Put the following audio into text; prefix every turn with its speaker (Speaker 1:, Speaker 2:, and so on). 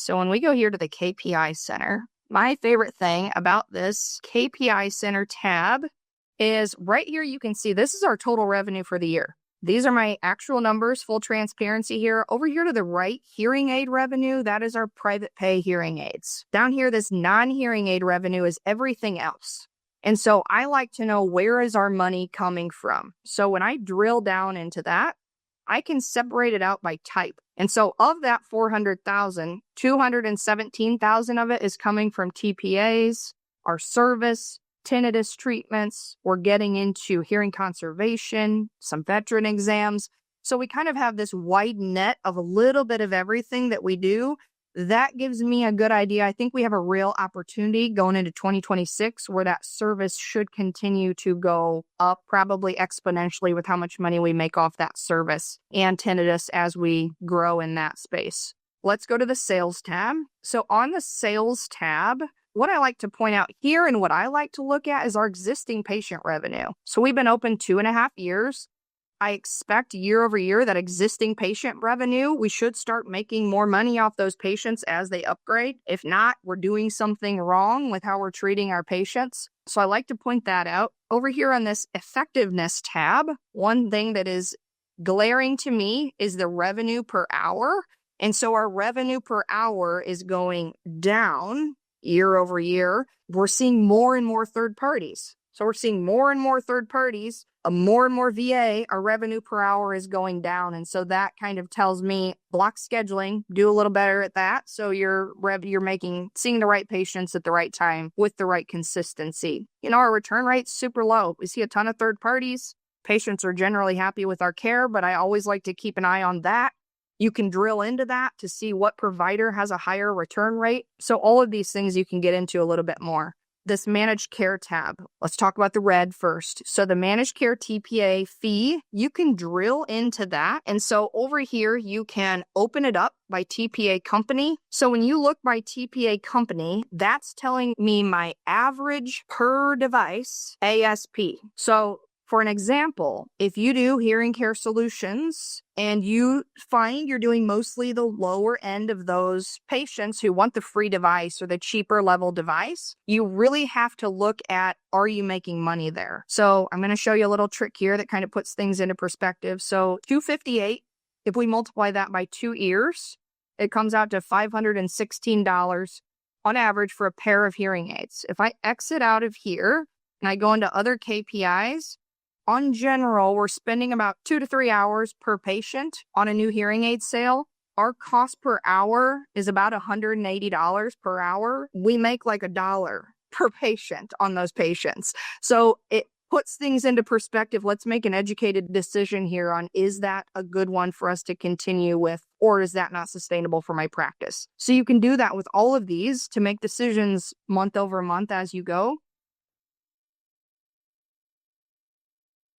Speaker 1: So when we go here to the KPI Center, my favorite thing about this KPI Center tab is right here you can see this is our total revenue for the year. These are my actual numbers, full transparency here. Over here to the right, hearing aid revenue, that is our private pay hearing aids. Down here, this non-hearing aid revenue is everything else. And so I like to know where is our money coming from. So when I drill down into that, I can separate it out by type. And so of that 400,000, 217,000 of it is coming from TPAs, our service, tinnitus treatments. We're getting into hearing conservation, some veteran exams. So we kind of have this wide net of a little bit of everything that we do. That gives me a good idea. I think we have a real opportunity going into 2026 where that service should continue to go up probably exponentially with how much money we make off that service and tinnitus as we grow in that space. Let's go to the sales tab. So on the sales tab, what I like to point out here and what I like to look at is our existing patient revenue. So we've been open 2.5 years. I expect year over year that existing patient revenue, we should start making more money off those patients as they upgrade. If not, we're doing something wrong with how we're treating our patients. So I like to point that out. Over here on this effectiveness tab, one thing that is glaring to me is the revenue per hour. And so our revenue per hour is going down year over year. We're seeing more and more third parties. So we're seeing more and more third parties, more and more VA, our revenue per hour is going down. And so that kind of tells me block scheduling, do a little better at that. So you're seeing the right patients at the right time with the right consistency. Our return rate's super low. We see a ton of third parties. Patients are generally happy with our care, but I always like to keep an eye on that. You can drill into that to see what provider has a higher return rate. So all of these things you can get into a little bit more. This managed care tab. Let's talk about the red first. So the managed care TPA fee, you can drill into that. And so over here, you can open it up by TPA company. So when you look by TPA company, that's telling me my average per device ASP. So for an example, if you do hearing care solutions and you find you're doing mostly the lower end of those patients who want the free device or the cheaper level device, you really have to look at, are you making money there? So I'm going to show you a little trick here that kind of puts things into perspective. So $258, if we multiply that by 2 years, it comes out to $516 on average for a pair of hearing aids. If I exit out of here and I go into other KPIs, on general, we're spending about 2 to 3 hours per patient on a new hearing aid sale. Our cost per hour is about $180 per hour. We make like $1 per patient on those patients. So it puts things into perspective. Let's make an educated decision here on, is that a good one for us to continue with, or is that not sustainable for my practice? So you can do that with all of these to make decisions month over month as you go.